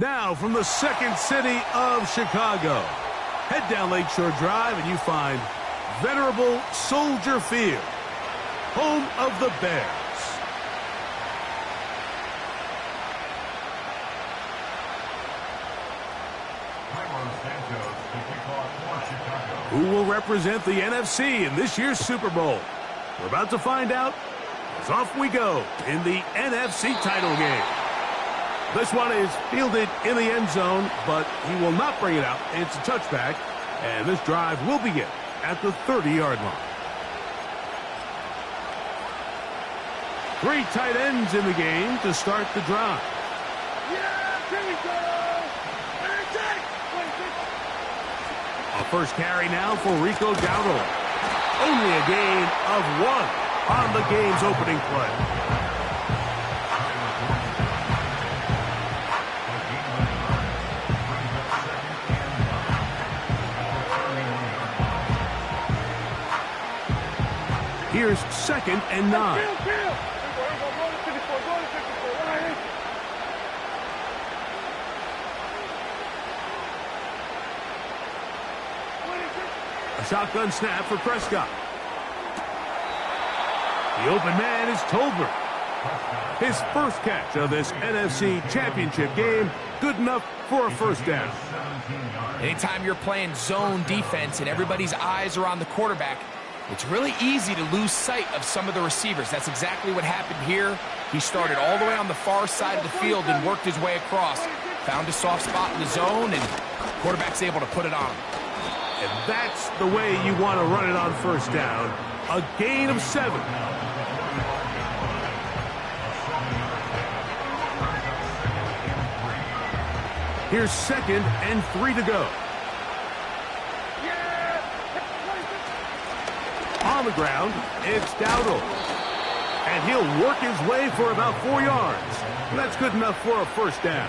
Now from the second city of Chicago, head down Lakeshore Drive and you find venerable Soldier Field, home of the Bears. Who will represent the NFC in this year's Super Bowl? We're about to find out as off we go in the NFC title game. This one is fielded in the end zone, but he will not bring it out. It's a touchback, and this drive will begin at the 30-yard line. 3 tight ends in the game to start the drive. A first carry now for Rico Dowdle. Only a gain of 1 on the game's opening play. Here's 2nd and 9. A shotgun snap for Prescott. The open man is Tolbert. His first catch of this NFC Championship game, good enough for a first down. Anytime you're playing zone defense and everybody's eyes are on the quarterback, it's really easy to lose sight of some of the receivers. That's exactly what happened here. He started all the way on the far side of the field and worked his way across. Found a soft spot in the zone, and quarterback's able to put it on. And that's the way you want to run it on first down. A gain of 7. Here's 2nd and 3 to go. On the ground, it's Dowdle. And he'll work his way for about 4 yards. That's good enough for a first down.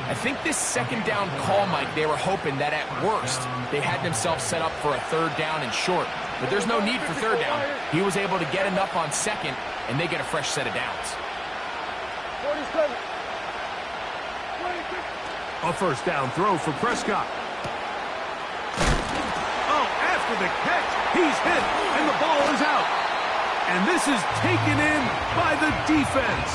I think this second down call, Mike, they were hoping that at worst they had themselves set up for a 3rd down and short. But there's no need for 3rd down. He was able to get enough on 2nd, and they get a fresh set of downs. A first down throw for Prescott. Oh, after the catch, he's hit, and the ball is out. And this is taken in by the defense.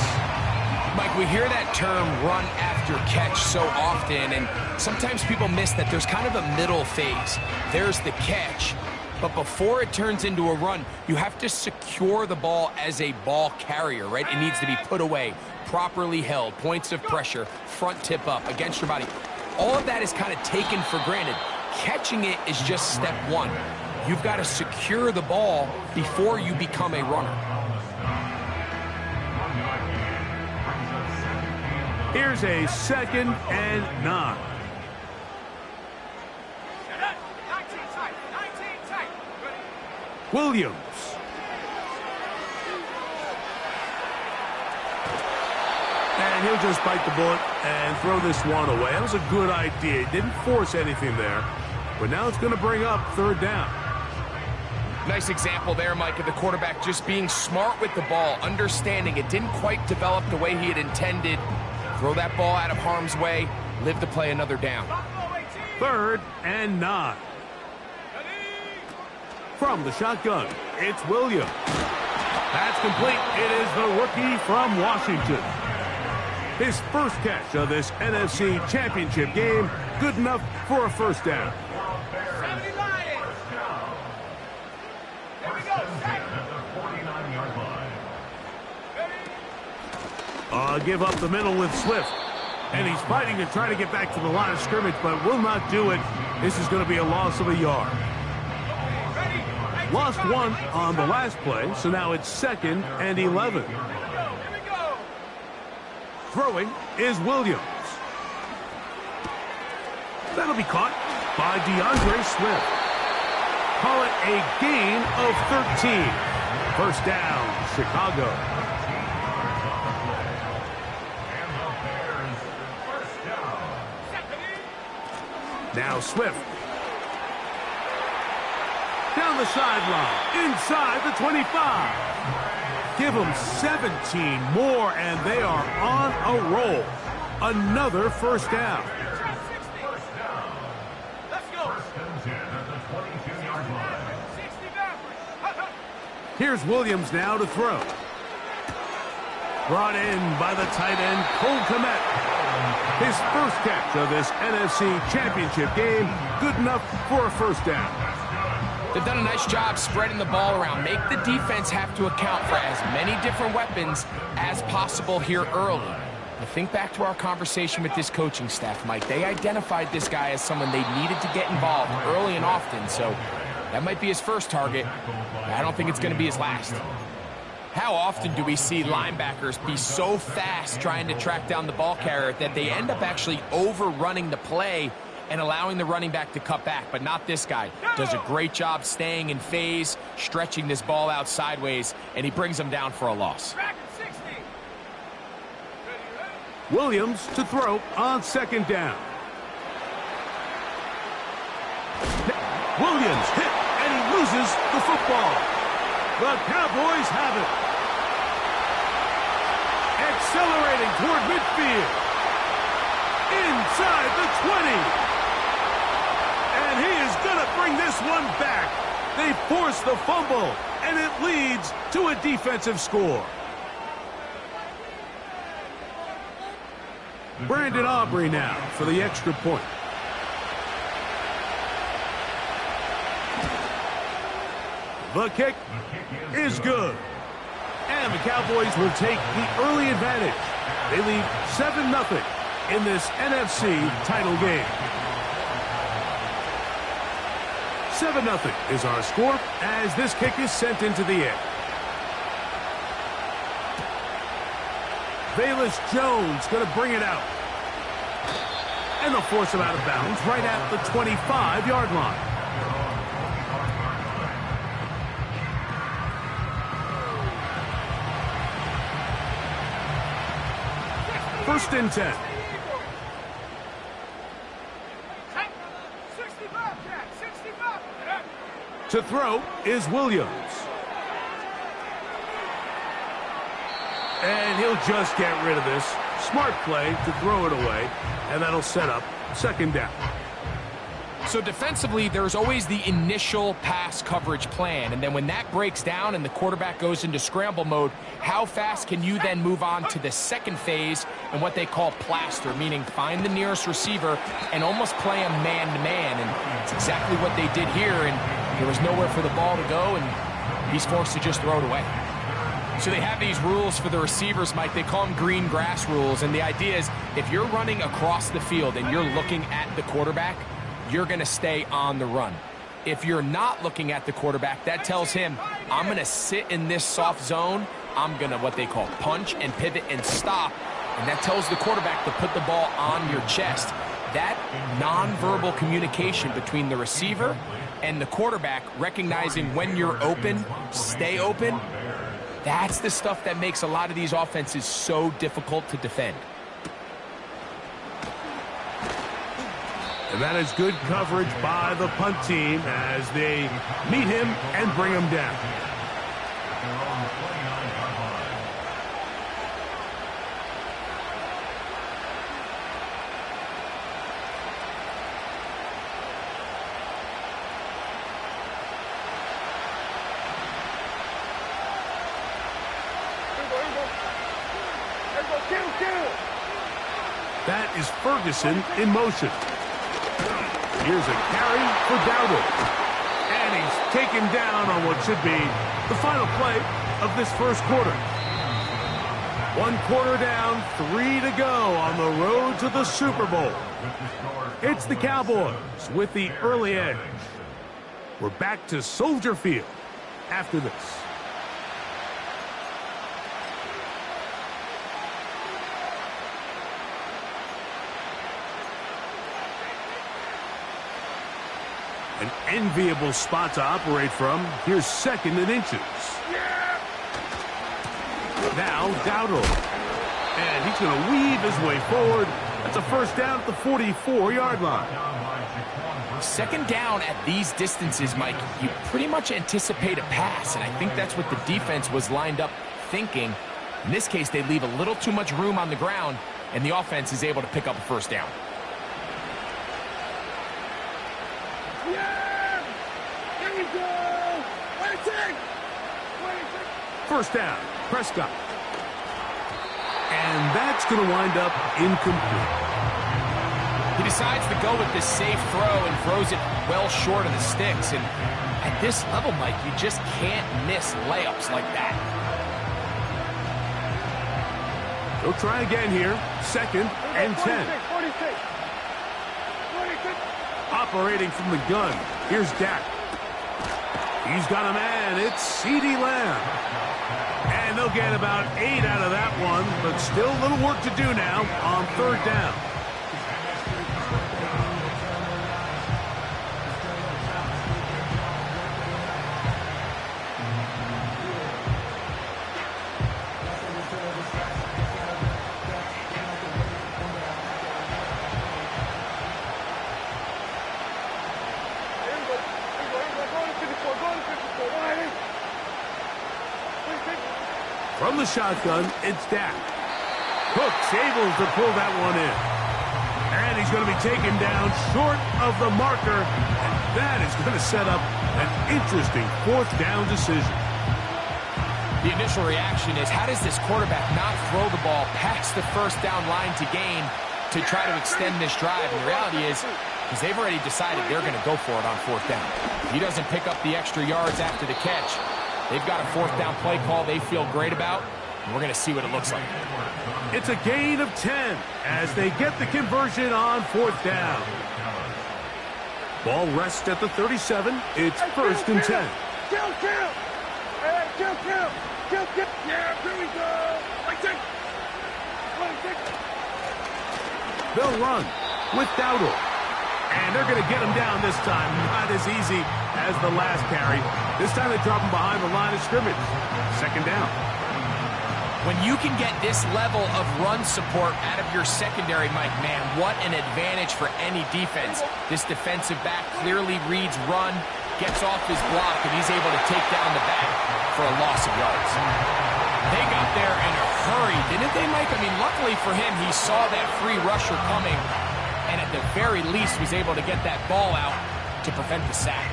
Mike, we hear that term run after catch so often, and sometimes people miss that there's kind of a middle phase. There's the catch, but before it turns into a run, you have to secure the ball as a ball carrier, right? It needs to be put away, properly held, points of pressure, front tip up, against your body. All of that is kind of taken for granted. Catching it is just step 1. You've got to secure the ball before you become a runner. Here's a 2nd and 9. Williams. And he'll just bite the bullet and throw this one away. That was a good idea. Didn't force anything there. But now it's going to bring up 3rd down. Nice example there, Mike, of the quarterback just being smart with the ball, understanding it didn't quite develop the way he had intended. Throw that ball out of harm's way, live to play another down. 3rd and 9. From the shotgun, it's Williams. That's complete. It is the rookie from Washington. His first catch of this NFC Championship game, good enough for a first down. Give up the middle with Swift. And he's fighting to try to get back to the line of scrimmage, but will not do it. This is going to be a loss of a yard. Lost 1 on the last play, so now it's 2nd and 11. Throwing is Williams. That'll be caught by DeAndre Swift. Call it a gain of 13. First down, Chicago. Now Swift. Down the sideline, inside the 25. Give them 17 more, and they are on a roll. Another first down. Here's Williams now to throw. Brought in by the tight end, Cole Kmet. His first catch of this NFC Championship game, good enough for a first down. They've done a nice job spreading the ball around. Make the defense have to account for as many different weapons as possible here early. Now think back to our conversation with this coaching staff, Mike. They identified this guy as someone they needed to get involved early and often, so that might be his first target. I don't think it's going to be his last. How often do we see linebackers be so fast trying to track down the ball carrier that they end up actually overrunning the play and allowing the running back to cut back? But not this guy. Does a great job staying in phase, stretching this ball out sideways, and he brings them down for a loss. Williams to throw on second down. Williams hit, and he loses the football. The Cowboys have it. Accelerating toward midfield. Inside the 20. And he is going to bring this one back. They force the fumble, and it leads to a defensive score. Brandon Aubrey now for the extra point. The kick is good. And the Cowboys will take the early advantage. They lead 7-0 in this NFC title game. 7-0 is our score as this kick is sent into the air. Velus Jones going to bring it out. And they'll force him out of bounds right at the 25-yard line. First and 10. To throw is Williams. And he'll just get rid of this. Smart play to throw it away. And that'll set up second down. So defensively, there's always the initial pass coverage plan. And then when that breaks down and the quarterback goes into scramble mode, how fast can you then move on to the second phase and what they call plaster, meaning find the nearest receiver and almost play him man-to-man. And it's exactly what they did here. And there was nowhere for the ball to go, and he's forced to just throw it away. So they have these rules for the receivers, Mike. They call them green grass rules. And the idea is if you're running across the field and you're looking at the quarterback, you're going to stay on the run. If you're not looking at the quarterback, that tells him, I'm going to sit in this soft zone. I'm going to what they call punch and pivot and stop. And that tells the quarterback to put the ball on your chest. That nonverbal communication between the receiver and the quarterback, recognizing when you're open, stay open, that's the stuff that makes a lot of these offenses so difficult to defend. And that is good coverage by the punt team as they meet him and bring him down. That is Ferguson in motion. Here's a carry for Dowdle. And he's taken down on what should be the final play of this first quarter. 1 quarter down, 3 to go on the road to the Super Bowl. It's the Cowboys with the early edge. We're back to Soldier Field after this. An enviable spot to operate from. Here's second and inches. Now Dowdle. And he's going to weave his way forward. That's a first down at the 44-yard line. Second down at these distances, Mike, you pretty much anticipate a pass. And I think that's what the defense was lined up thinking. In this case, they leave a little too much room on the ground. and the offense is able to pick up a first down. First down, Prescott. And that's going to wind up incomplete. He decides to go with this safe throw and throws it well short of the sticks. And at this level, Mike, you just can't miss layups like that. He'll try again here. 2nd and 10. 46. Operating from the gun. Here's Dak. He's got a man. It's CeeDee Lamb. And they'll get about 8 out of that one, but still a little work to do now on 3rd down. From the shotgun, it's Dak. Cook's able to pull that one in. And he's going to be taken down short of the marker. And that is going to set up an interesting 4th down decision. The initial reaction is, how does this quarterback not throw the ball past the 1st down line to gain to try to extend this drive? And the reality is, because they've already decided they're going to go for it on 4th down. If he doesn't pick up the extra yards after the catch, they've got a 4th down play call they feel great about, and we're going to see what it looks like. It's a gain of 10 as they get the conversion on 4th down. Ball rests at the 37. It's 1st and 10. Kill! Hey, kill! Yeah, here we go! They'll run with Dowdle. And they're going to get him down this time. Not as easy as the last carry. This time they drop him behind the line of scrimmage. 2nd down. When you can get this level of run support out of your secondary, Mike, man, what an advantage for any defense. This defensive back clearly reads run, gets off his block, and he's able to take down the back for a loss of yards. They got there in a hurry, didn't they, Mike? I mean, luckily for him, he saw that free rusher coming, and at the very least was able to get that ball out to prevent the sack.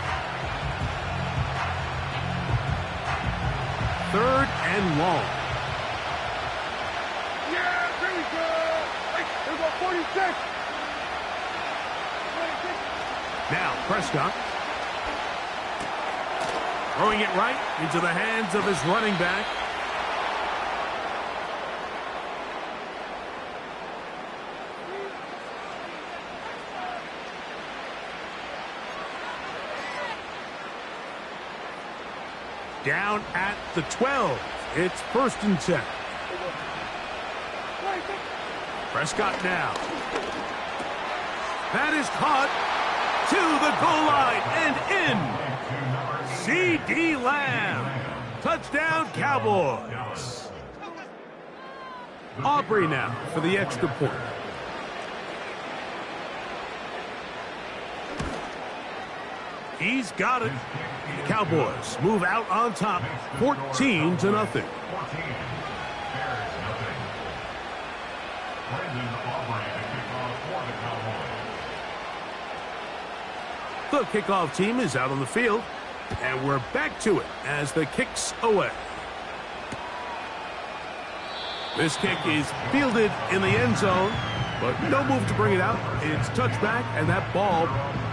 3rd and long. Yeah, here we go! Hey, here we go, 46! Now, Prescott. Throwing it right into the hands of his running back. Down at the 12. It's 1st and 10. Prescott now. That is caught to the goal line and in. CeeDee Lamb. Touchdown, Cowboys. Aubrey now for the extra point. He's got it. The Cowboys move out on top, 14-0. The kickoff team is out on the field, and we're back to it as the kick's away. This kick is fielded in the end zone, but no move to bring it out. It's touchback, and that ball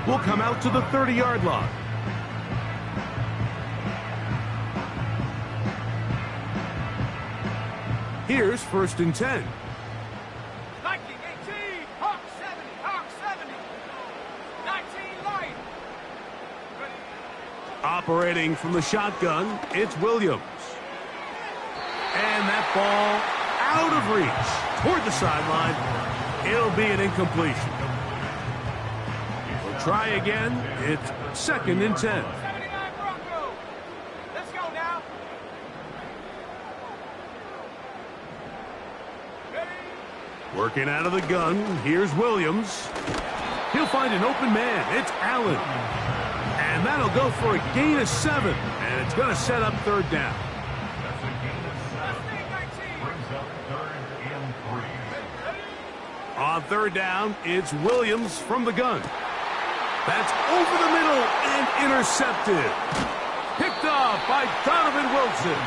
will come out to the 30-yard line. Here's 1st and 10. 1918, Hawk 70, 19 light. Operating from the shotgun, it's Williams. And that ball out of reach toward the sideline. It'll be an incompletion. We'll try again. It's 2nd and 10. 79 Broncos. Let's go now. Working out of the gun, here's Williams. He'll find an open man. It's Allen. And that'll go for a gain of 7. And it's going to set up 3rd down. On third down, it's Williams from the gun. That's over the middle and intercepted. Picked off by Donovan Wilson.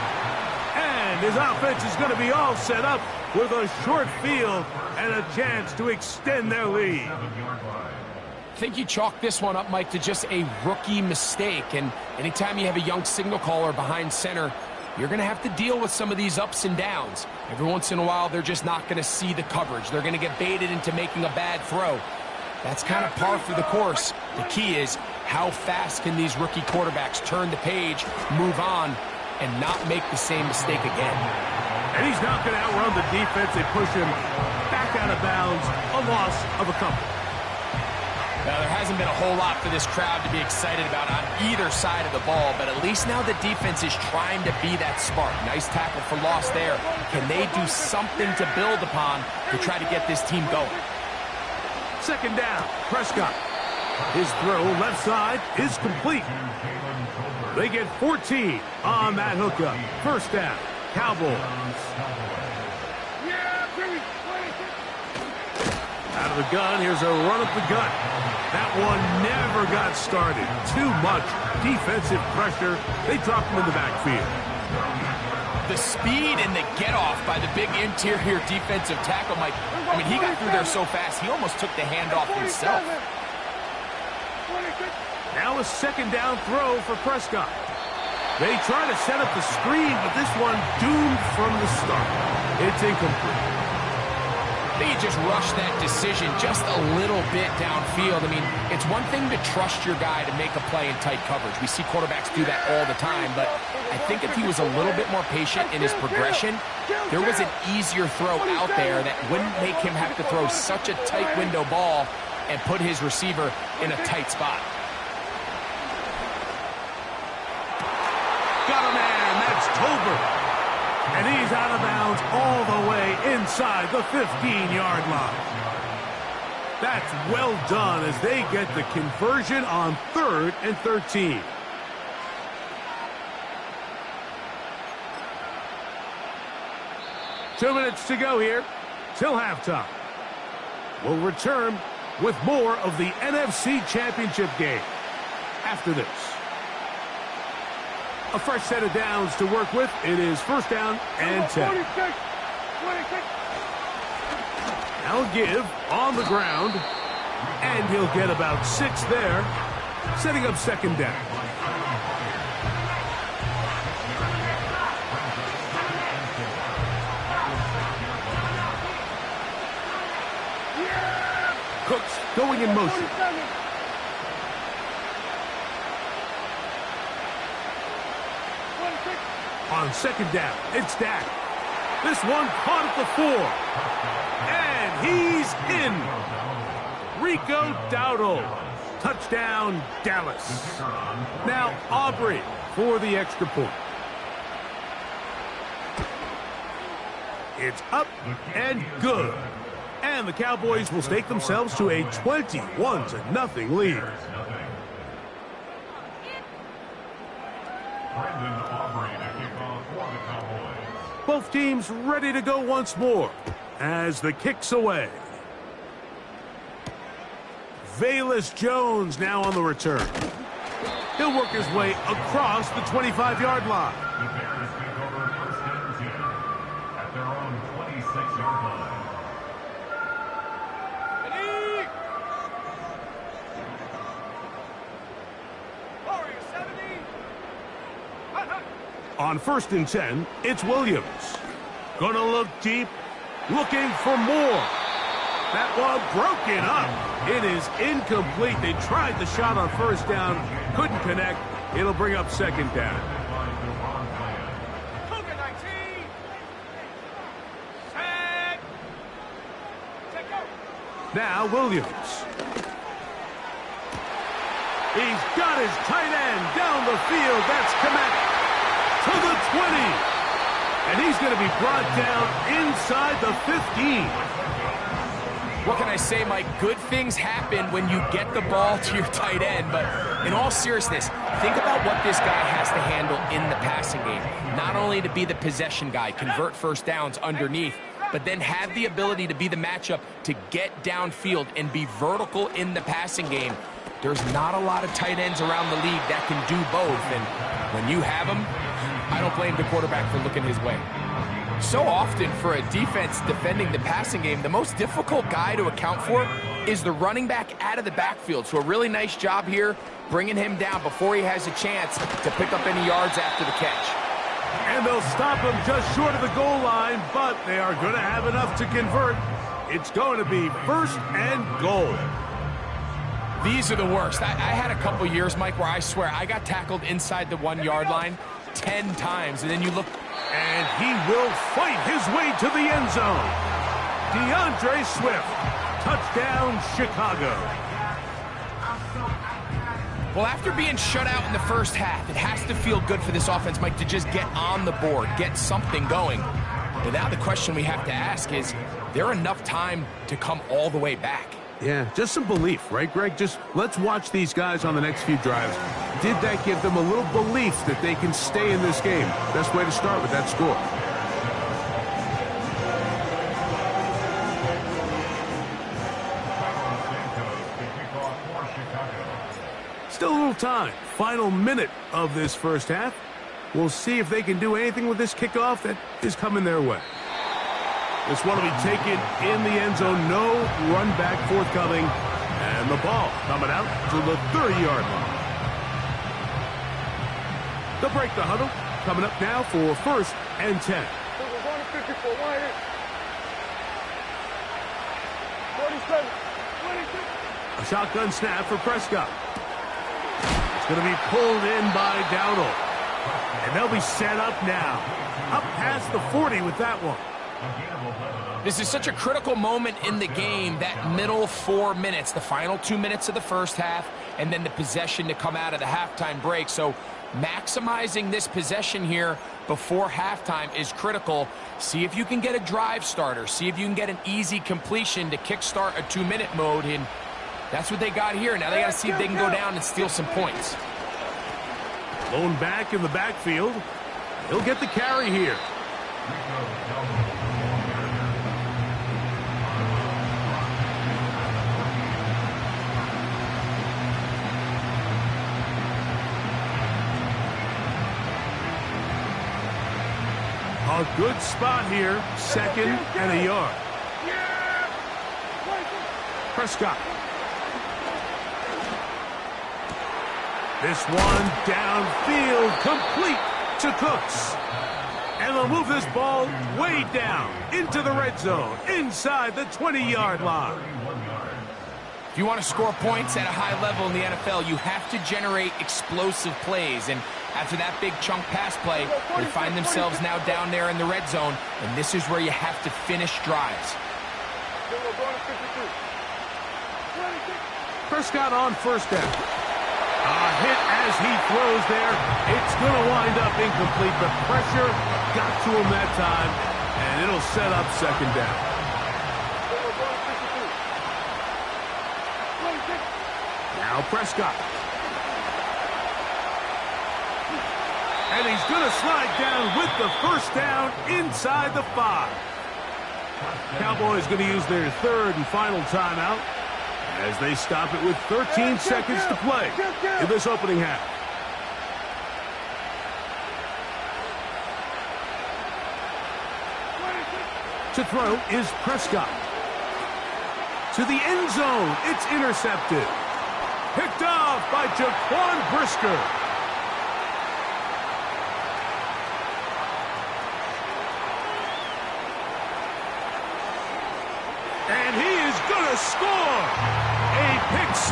And his offense is going to be all set up with a short field and a chance to extend their lead. I think you chalk this one up, Mike, to just a rookie mistake. And anytime you have a young signal caller behind center, you're going to have to deal with some of these ups and downs. Every once in a while, they're just not going to see the coverage. They're going to get baited into making a bad throw. That's kind of par for the course. The key is how fast can these rookie quarterbacks turn the page, move on, and not make the same mistake again. And he's not going to outrun the defense. They push him back out of bounds, a loss of a couple. Now, there hasn't been a whole lot for this crowd to be excited about on either side of the ball, but at least now the defense is trying to be that spark. Nice tackle for loss there. Can they do something to build upon to try to get this team going? Second down, Prescott. His throw left side is complete. They get 14 on that hookup. First down, Cowboys. Out of the gun, here's a run up the gut. That one never got started. Too much defensive pressure. They dropped him in the backfield. The speed and the get-off by the big interior defensive tackle, Mike. I mean, he got through there so fast, he almost took the handoff himself. Now a second down throw for Prescott. They try to set up the screen, but this one doomed from the start. It's incomplete. They just rushed that decision just a little bit downfield. I mean, it's one thing to trust your guy to make a play in tight coverage. We see quarterbacks do that all the time, but I think if he was a little bit more patient in his progression, there was an easier throw out there that wouldn't make him have to throw such a tight window ball and put his receiver in a tight spot. Got a man, that's Tolbert. And he's out of bounds all the way inside the 15-yard line. That's well done as they get the conversion on 3rd and 13. Two minutes to go here till halftime. We'll return with more of the NFC Championship game after this. A fresh set of downs to work with. It is first down and 10. Now give on the ground. And he'll get about 6 there. Setting up second down. Cooks going in motion. On second down, it's Dak. This one caught at the 4. And he's in. Rico Dowdle. Touchdown, Dallas. Now Aubrey for the extra point. It's up and good. And the Cowboys will stake themselves to a 21-0 lead. Both teams ready to go once more as the kick's away. Velus Jones now on the return. He'll work his way across the 25-yard line. At their own 26-yard line. On 1st and 10, it's Williams. Gonna look deep, looking for more. That one broken up. It is incomplete. They tried the shot on first down, couldn't connect. It'll bring up second down. Now Williams. He's got his tight end down the field. That's Kmet to the 20. And he's going to be brought down inside the 15. What can I say, Mike? Good things happen when you get the ball to your tight end. But in all seriousness, think about what this guy has to handle in the passing game. Not only to be the possession guy, convert first downs underneath, but then have the ability to be the matchup to get downfield and be vertical in the passing game. There's not a lot of tight ends around the league that can do both, and when you have them, I don't blame the quarterback for looking his way. So often for a defense defending the passing game, the most difficult guy to account for is the running back out of the backfield. So a really nice job here bringing him down before he has a chance to pick up any yards after the catch. And they'll stop him just short of the goal line, but they are going to have enough to convert. It's going to be 1st and goal. These are the worst. I had a couple years, Mike, where I swear I got tackled inside the 1-yard line 10 times, and then you look. And he will fight his way to the end zone. DeAndre Swift, touchdown Chicago. Well, after being shut out in the first half, it has to feel good for this offense, Mike, to just get on the board, get something going. But now the question we have to ask is there enough time to come all the way back? Yeah, just some belief, right, Greg? Just let's watch these guys on the next few drives. Did that give them a little belief that they can stay in this game? Best way to start with that score. Still a little time. Final minute of this first half. We'll see if they can do anything with this kickoff that is coming their way. This one will be taken in the end zone. No run back forthcoming. And the ball coming out to the 30-yard line. They'll break the huddle. Coming up now for 1st and 10. We're going to 54, right here. 47, 26. A shotgun snap for Prescott. It's going to be pulled in by Dowdle. And they'll be set up now. Up past the 40 with that one. This is such a critical moment in the game, that middle 4 minutes, the final 2 minutes of the first half, and then the possession to come out of the halftime break. So maximizing this possession here before halftime is critical. See if you can get a drive starter. See if you can get an easy completion to kickstart a 2-minute mode, and that's what they got here. Now they got to see if they can go down and steal some points. Lone back in the backfield. He'll get the carry here. A good spot here. 2nd and a yard. Prescott. This one downfield, complete to Cooks. And they'll move this ball way down into the red zone, inside the 20-yard line. If you want to score points at a high level in the NFL, you have to generate explosive plays. And after that big chunk pass play, they find themselves now down there in the red zone, and this is where you have to finish drives. Prescott on 1st down. A hit as he throws there. It's going to wind up incomplete. The pressure got to him that time, and it'll set up 2nd down. Now Prescott. And he's going to slide down with the 1st down inside the 5. Cowboys going to use their 3rd and final timeout as they stop it with 13 seconds to play in this opening half. To throw is Prescott. To the end zone, it's intercepted. Picked off by Jaquan Brisker. And he is going to score. A pick 6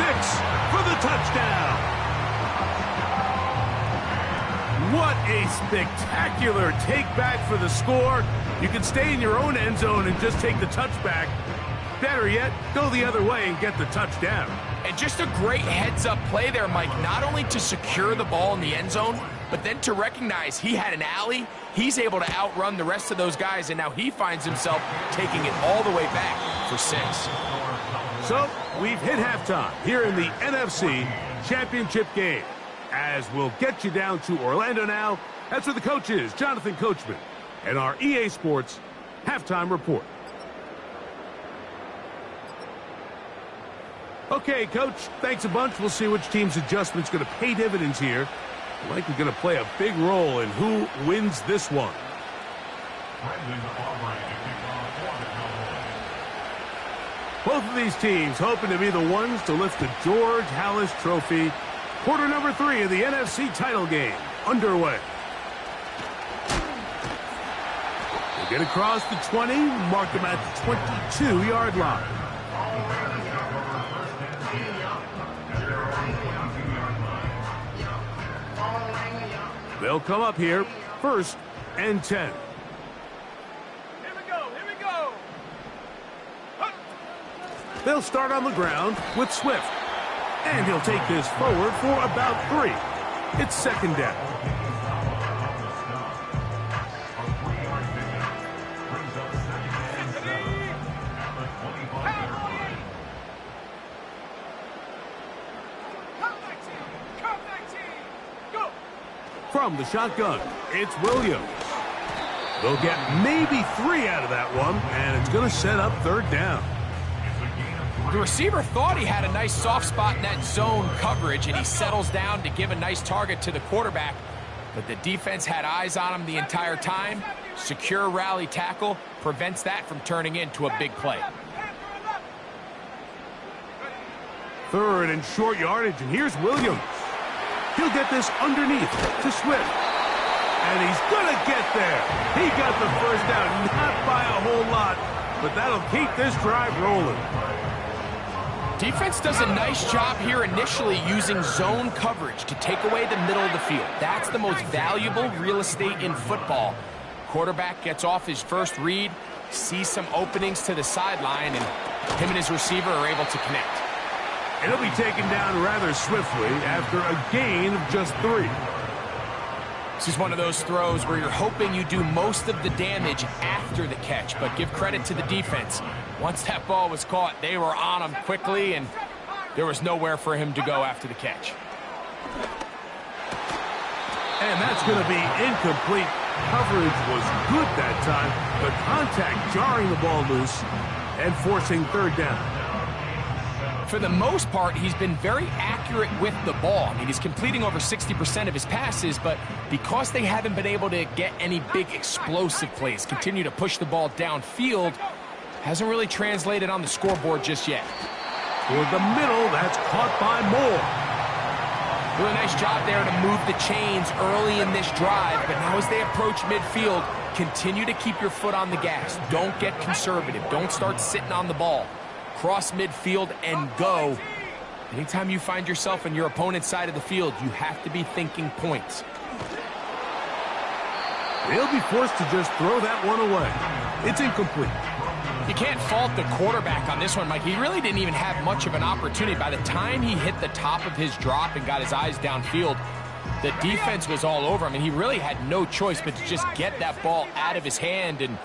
for the touchdown. What a spectacular take back for the score. You can stay in your own end zone and just take the touchback. Better yet, go the other way and get the touchdown. And just a great heads-up play there, Mike, not only to secure the ball in the end zone, but then to recognize he had an alley. He's able to outrun the rest of those guys, and now he finds himself taking it all the way back for 6. So, we've hit halftime here in the NFC Championship game. As we'll get you down to Orlando now. That's where the coach is, Jonathan Coachman, and our EA Sports Halftime report. Okay, Coach, thanks a bunch. We'll see which team's adjustment's going to pay dividends here. Likely going to play a big role in who wins this one. Both of these teams hoping to be the ones to lift the George Halas Trophy. Quarter number 3 of the NFC title game underway. They get across the 20, mark them at the 22-yard line. They'll come up here, 1st and 10. They'll start on the ground with Swift. And he'll take this forward for about 3. It's 2nd down. From the shotgun, it's Williams. They'll get maybe 3 out of that one, and it's going to set up 3rd down. The receiver thought he had a nice soft spot in that zone coverage, and he settles down to give a nice target to the quarterback. But the defense had eyes on him the entire time. Secure rally tackle prevents that from turning into a big play. 3rd and short yardage, and here's Williams. He'll get this underneath to Swift. And he's going to get there. He got the 1st down, not by a whole lot, but that'll keep this drive rolling. Defense does a nice job here initially using zone coverage to take away the middle of the field. That's the most valuable real estate in football. Quarterback gets off his first read, sees some openings to the sideline, and him and his receiver are able to connect. And he'll be taken down rather swiftly after a gain of just 3. This is one of those throws where you're hoping you do most of the damage after the catch, but give credit to the defense. Once that ball was caught, they were on him quickly, and there was nowhere for him to go after the catch. And that's going to be incomplete. Coverage was good that time, but contact jarring the ball loose and forcing 3rd down. For the most part, he's been very accurate with the ball. I mean, he's completing over 60% of his passes, but because they haven't been able to get any big explosive plays, continue to push the ball downfield, hasn't really translated on the scoreboard just yet. Toward the middle, that's caught by Moore. Really nice job there to move the chains early in this drive, but now as they approach midfield, continue to keep your foot on the gas. Don't get conservative. Don't start sitting on the ball. Cross midfield and go. Anytime you find yourself on your opponent's side of the field, you have to be thinking points. They'll be forced to just throw that one away. It's incomplete. You can't fault the quarterback on this one, Mike. He really didn't even have much of an opportunity. By the time he hit the top of his drop and got his eyes downfield, the defense was all over him, and he really had no choice but to just get that ball out of his hand and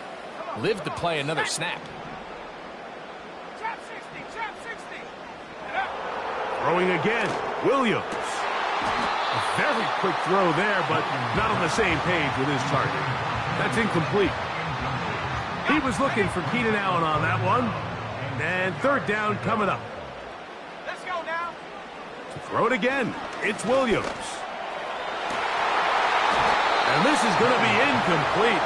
live to play another snap. Throwing again, Williams. A very quick throw there, but not on the same page with his target. That's incomplete. He was looking for Keenan Allen on that one. And 3rd down coming up. Let's go now. To throw it again, it's Williams. And this is going to be incomplete.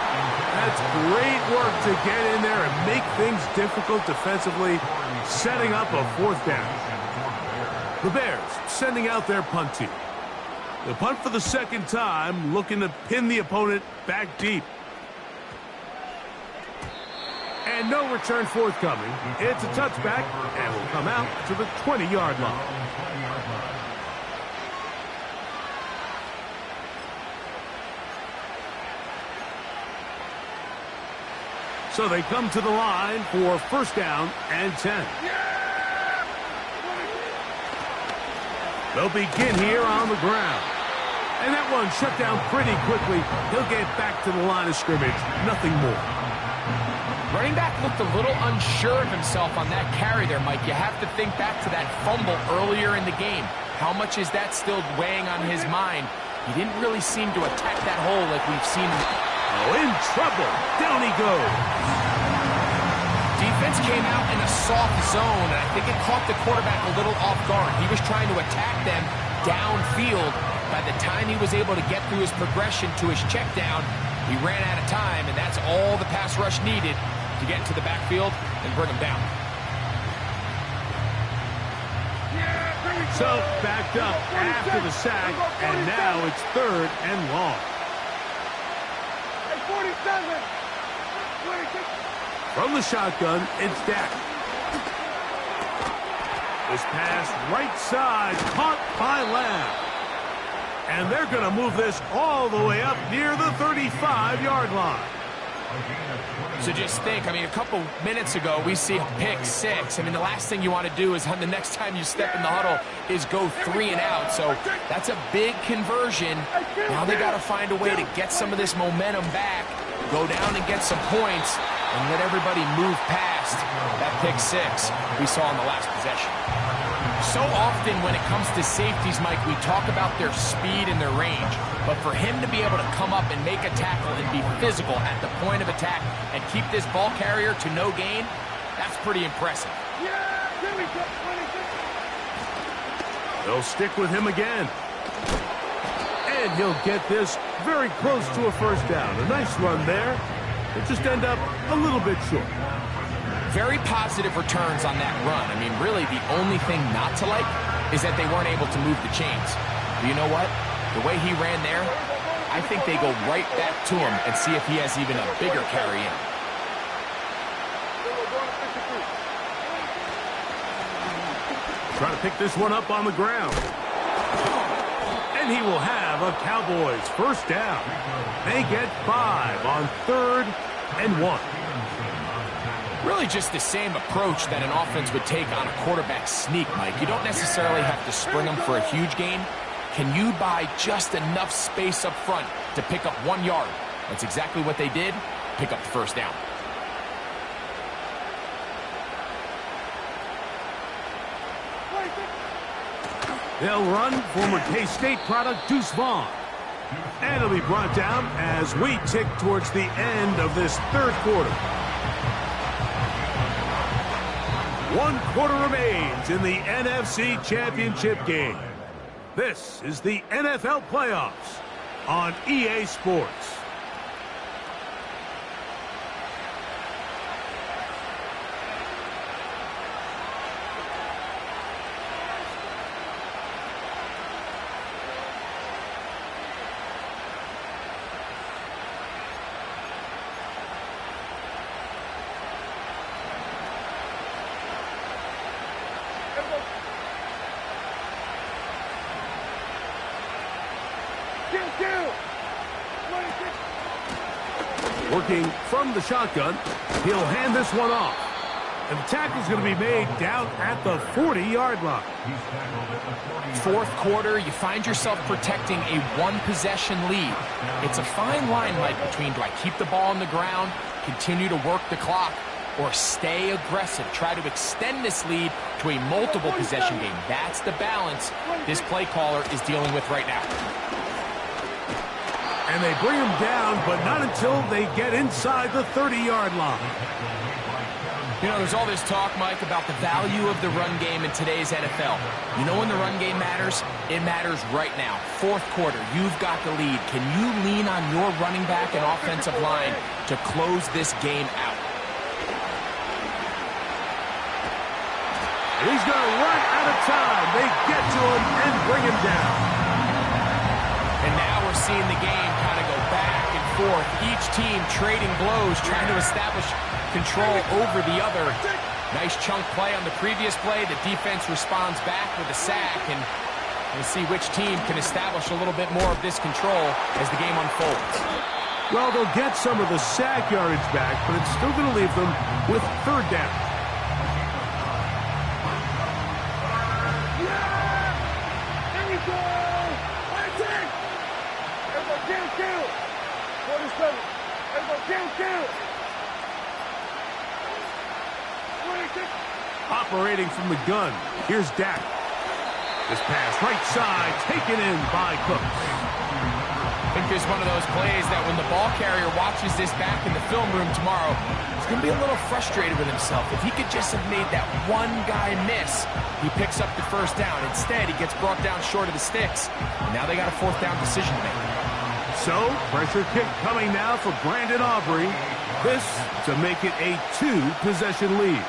That's great work to get in there and make things difficult defensively, setting up a 4th down. The Bears sending out their punt team. The punt for the 2nd time, looking to pin the opponent back deep. And no return forthcoming. It's a touchback and will come out to the 20-yard line. So they come to the line for 1st down and 10. They'll begin here on the ground. And that one shut down pretty quickly. He'll get back to the line of scrimmage. Nothing more. Running back looked a little unsure of himself on that carry there, Mike. You have to think back to that fumble earlier in the game. How much is that still weighing on his mind? He didn't really seem to attack that hole like we've seen him. Oh, in trouble. Down he goes. Defense came out in a soft zone, and I think it caught the quarterback a little off guard. He was trying to attack them downfield. By the time he was able to get through his progression to his check down, he ran out of time, and that's all the pass rush needed to get into the backfield and bring him down. So, backed up after the sack, and now it's 3rd and long. 47. From the shotgun, it's Dak. This pass right side, caught by Lamb. And they're going to move this all the way up near the 35-yard line. So just think, I mean, a couple minutes ago, we see a pick 6. I mean, the last thing you want to do is the next time you step in the huddle is go 3 and out. So that's a big conversion. Now they got to find a way to get some of this momentum back, go down and get some points, and let everybody move past that pick 6 we saw in the last possession. So often when it comes to safeties, Mike, we talk about their speed and their range. But for him to be able to come up and make a tackle and be physical at the point of attack and keep this ball carrier to no gain, that's pretty impressive. They'll stick with him again. And he'll get this very close to a first down. A nice run there. It just end up a little bit short. Very positive returns on that run. I mean, really, the only thing not to like is that they weren't able to move the chains. But you know what? The way he ran there, I think they go right back to him and see if he has even a bigger carry in. Trying to pick this one up on the ground. And he will have a Cowboys first down. They get 5 on 3rd and 1. Really just the same approach that an offense would take on a quarterback sneak, Mike. You don't necessarily have to spring them for a huge gain. Can you buy just enough space up front to pick up 1 yard? That's exactly what they did. Pick up the first down. They'll run former K-State product Deuce Vaughn. And it'll be brought down as we tick towards the end of this 3rd quarter. 1 quarter remains in the NFC Championship game. This is the NFL Playoffs on EA Sports. Working from the shotgun, he'll hand this one off. And the tackle's going to be made down at the 40-yard line. 4th quarter, you find yourself protecting a 1-possession lead. It's a fine line, Mike, between do I keep the ball on the ground, continue to work the clock, or stay aggressive, try to extend this lead to a multiple possession game. That's the balance this play caller is dealing with right now. And they bring him down, but not until they get inside the 30-yard line. You know, there's all this talk, Mike, about the value of the run game in today's NFL. You know when the run game matters? It matters right now. 4th quarter, you've got the lead. Can you lean on your running back and offensive line to close this game out? He's going to run out of time. They get to him and bring him down. And now we're seeing the game kind of go back and forth. Each team trading blows, trying to establish control over the other. Nice chunk play on the previous play. The defense responds back with a sack, and we'll see which team can establish a little bit more of this control as the game unfolds. Well, they'll get some of the sack yardage back, but it's still going to leave them with 3rd down. Operating from the gun, here's Dak. This pass right side, taken in by Cooks. And is one of those plays that when the ball carrier watches this back in the film room tomorrow, he's going to be a little frustrated with himself. If he could just have made that one guy miss, he picks up the first down. Instead, he gets brought down short of the sticks, and now they got a fourth down decision to make. So, pressure kick coming now for Brandon Aubrey. This to make it a 2-possession lead.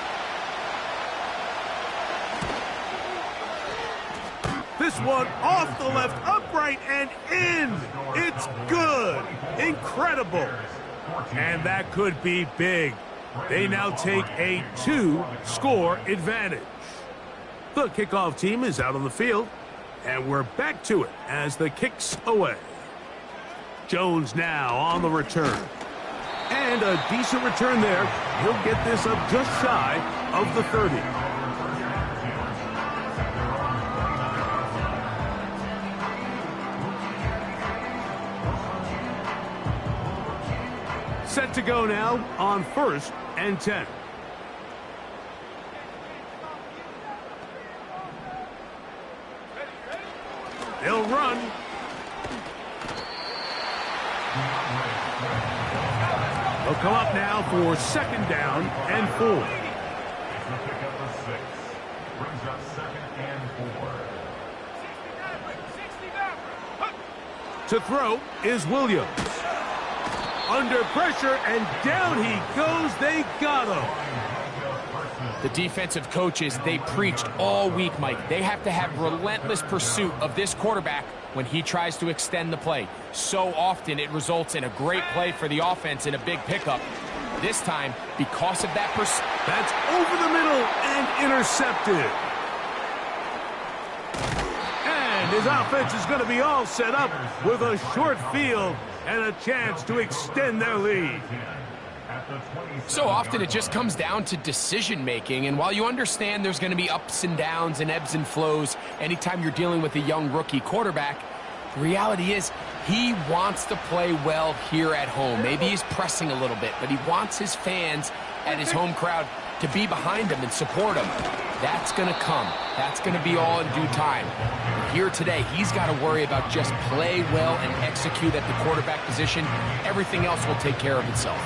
This one off the left, upright, and in. It's good. Incredible. And that could be big. They now take a 2-score advantage. The kickoff team is out on the field, and we're back to it as the kick's away. Jones now on the return. And a decent return there. He'll get this up just shy of the 30. Set to go now on 1st and 10. They'll run. They'll come up now for 2nd down and 4. It's the pickup of 6. Brings up 2nd and 4. To throw is Williams. Under pressure, and down he goes. They got him. The defensive coaches, they preached all week, Mike. They have to have relentless pursuit of this quarterback when he tries to extend the play. So often it results in a great play for the offense and a big pickup. This time, because of that pursuit. That's over the middle and intercepted. And his offense is going to be all set up with a short field and a chance to extend their lead. So often it just comes down to decision-making, and while you understand there's going to be ups and downs and ebbs and flows anytime you're dealing with a young rookie quarterback, the reality is he wants to play well here at home. Maybe he's pressing a little bit, but he wants his fans and his home crowd to be behind him and support him. That's going to come. That's going to be all in due time. But here today, he's got to worry about just play well and execute at the quarterback position. Everything else will take care of itself.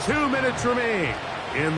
2 minutes remain in